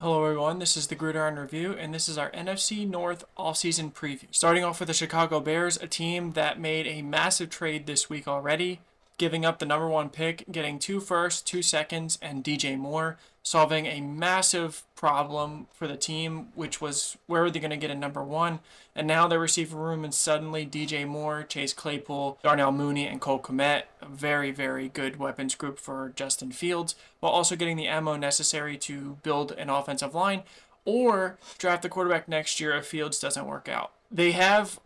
Hello everyone, this is the Gridiron Review, and this is our NFC North offseason preview. Starting off with the Chicago Bears, a team that made a massive trade this week already, giving up the number one pick, getting two firsts, 2 seconds, and DJ Moore, solving a massive problem for the team, which was where are they going to get a number one? And now they receive room, and suddenly DJ Moore, Chase Claypool, Darnell Mooney, and Cole Kmet, a very, very good weapons group for Justin Fields, while also getting the ammo necessary to build an offensive line or draft the quarterback next year if Fields doesn't work out. They have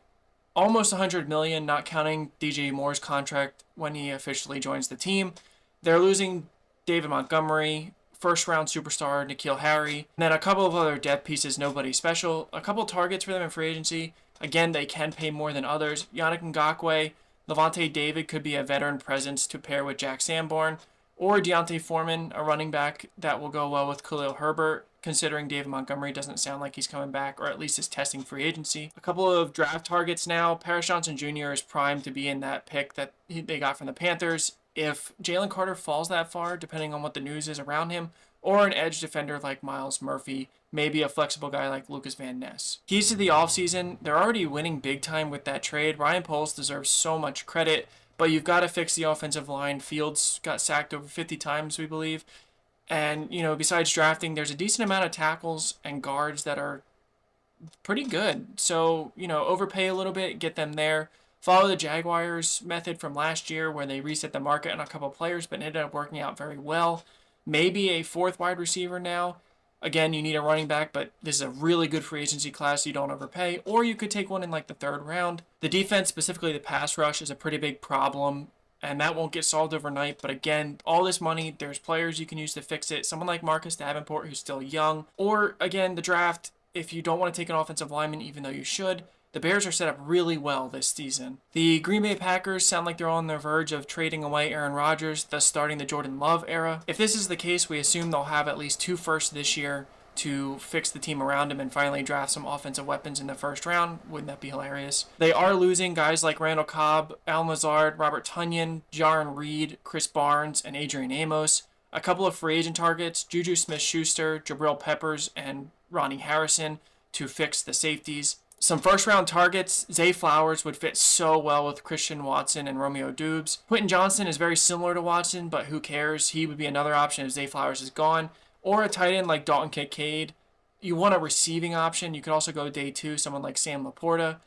almost 100 million, not counting DJ Moore's contract when he officially joins the team. They're losing David Montgomery, first round superstar N'Keal Harry, and then a couple of other depth pieces, nobody special. A couple targets for them in free agency. Again, they can pay more than others. Yannick Ngakoue, Levante David could be a veteran presence to pair with Jack Sanborn, or Deontay Foreman, a running back that will go well with Khalil Herbert, considering David Montgomery doesn't sound like he's coming back, or at least is testing free agency. A couple of draft targets now. Paris Johnson Jr. is primed to be in that pick that they got from the Panthers. If Jalen Carter falls that far, depending on what the news is around him, or an edge defender like Miles Murphy, maybe a flexible guy like Lucas Van Ness. Keys to the offseason, they're already winning big time with that trade. Ryan Poles deserves so much credit, but you've got to fix the offensive line. Fields got sacked over 50 times, we believe. And, besides drafting, there's a decent amount of tackles and guards that are pretty good. So, overpay a little bit, get them there. Follow the Jaguars method from last year where they reset the market on a couple of players, but ended up working out very well. Maybe a fourth wide receiver now. Again, you need a running back, but this is a really good free agency class. So you don't overpay. Or you could take one in like the third round. The defense, specifically the pass rush, is a pretty big problem, and that won't get solved overnight. But again, all this money, there's players you can use to fix it. Someone like Marcus Davenport, who's still young. Or, again, the draft, if you don't want to take an offensive lineman, even though you should, the Bears are set up really well this season. The Green Bay Packers sound like they're on the verge of trading away Aaron Rodgers, thus starting the Jordan Love era. If this is the case, we assume they'll have at least two firsts this year to fix the team around him and finally draft some offensive weapons in the first round. Wouldn't that be hilarious? They are losing guys like Randall Cobb, Al Lazard, Robert Tonyan, Jaron Reed, Chris Barnes, and Adrian Amos. A couple of free agent targets, Juju Smith-Schuster, Jabril Peppers, and Ronnie Harrison to fix the safeties. Some first round targets, Zay Flowers would fit so well with Christian Watson and Romeo Dubes. Quentin Johnson is very similar to Watson, but who cares? He would be another option if Zay Flowers is gone. Or a tight end like Dalton Kincaid. You want a receiving option. You could also go day two, someone like Sam Laporta.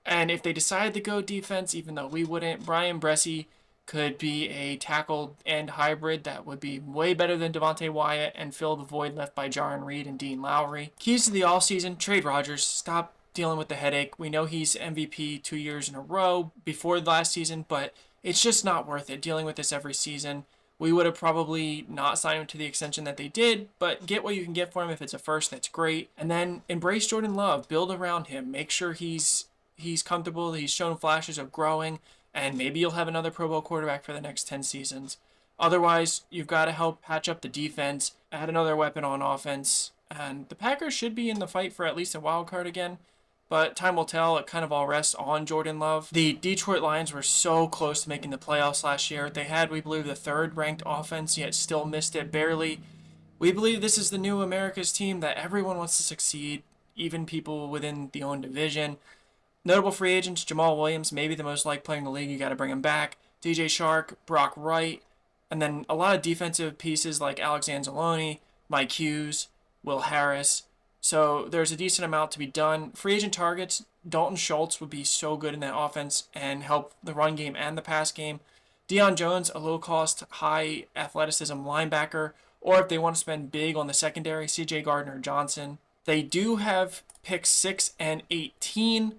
And if they decide to go defense, even though we wouldn't, Brian Bresee could be a tackle and hybrid that would be way better than Devontae Wyatt and fill the void left by Jaron Reed and Dean Lowry. Keys to the offseason, trade Rodgers. Stop dealing with the headache. We know he's MVP 2 years in a row before the last season, but it's just not worth it dealing with this every season. We would have probably not signed him to the extension that they did, but get what you can get for him. If it's a first, that's great. And then embrace Jordan Love. Build around him. Make sure he's comfortable. He's shown flashes of growing, and maybe you'll have another Pro Bowl quarterback for the next 10 seasons. Otherwise, you've got to help patch up the defense, add another weapon on offense, and the Packers should be in the fight for at least a wild card again. But time will tell. It kind of all rests on Jordan Love. The Detroit Lions were so close to making the playoffs last year. They had, we believe, the third ranked offense, yet still missed it barely. We believe this is the new America's team that everyone wants to succeed, even people within the own division. Notable free agents, Jamal Williams, maybe the most liked player in the league. You got to bring him back. DJ Shark, Brock Wright, and then a lot of defensive pieces like Alex Anzalone, Mike Hughes, Will Harris. So there's a decent amount to be done. Free agent targets, Dalton Schultz would be so good in that offense and help the run game and the pass game. Deion Jones, a low-cost, high athleticism linebacker, or if they want to spend big on the secondary, CJ Gardner-Johnson. They do have picks 6 and 18,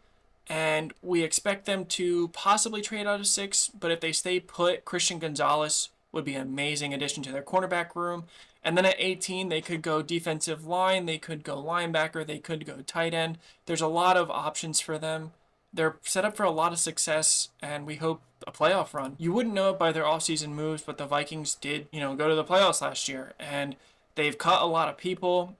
and we expect them to possibly trade out of 6, but if they stay put, Christian Gonzalez would be an amazing addition to their cornerback room. And then at 18, they could go defensive line, they could go linebacker, they could go tight end. There's a lot of options for them. They're set up for a lot of success, and we hope a playoff run. You wouldn't know it by their offseason moves, but the Vikings did, go to the playoffs last year, and they've cut a lot of people,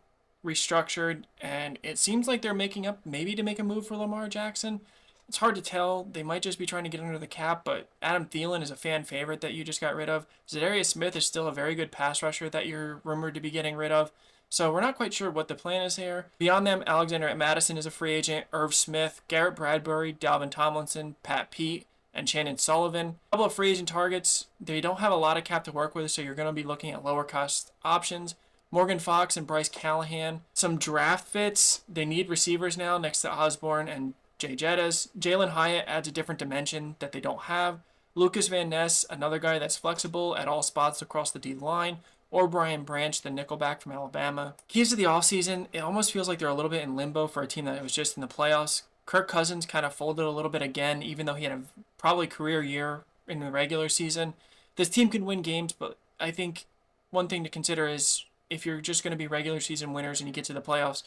restructured, and it seems like they're making up maybe to make a move for Lamar Jackson. It's hard to tell. They might just be trying to get under the cap, but Adam Thielen is a fan favorite that you just got rid of. Zadarius Smith is still a very good pass rusher that you're rumored to be getting rid of. So we're not quite sure what the plan is here. Beyond them, Alexander Madison is a free agent, Irv Smith, Garrett Bradbury, Dalvin Tomlinson, Pat Pete, and Shannon Sullivan. A couple of free agent targets. They don't have a lot of cap to work with, so you're going to be looking at lower cost options. Morgan Fox and Bryce Callahan. Some draft fits. They need receivers now next to Osborne and Jay Jettas. Jalen Hyatt adds a different dimension that they don't have. Lucas Van Ness, another guy that's flexible at all spots across the D line, or Brian Branch, the nickelback from Alabama. Keys to the offseason, it almost feels like they're a little bit in limbo for a team that was just in the playoffs. Kirk Cousins kind of folded a little bit again, even though he had a probably career year in the regular season. This team can win games, but I think one thing to consider is if you're just going to be regular season winners and you get to the playoffs,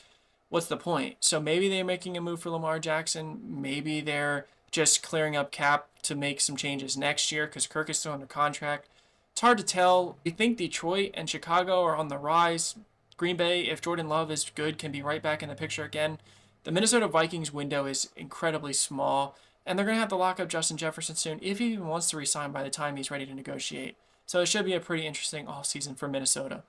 what's the point? So maybe they're making a move for Lamar Jackson. Maybe they're just clearing up cap to make some changes next year because Kirk is still under contract. It's hard to tell. We think Detroit and Chicago are on the rise. Green Bay, if Jordan Love is good, can be right back in the picture again. The Minnesota Vikings window is incredibly small, and they're going to have to lock up Justin Jefferson soon if he even wants to resign by the time he's ready to negotiate. So it should be a pretty interesting offseason for Minnesota.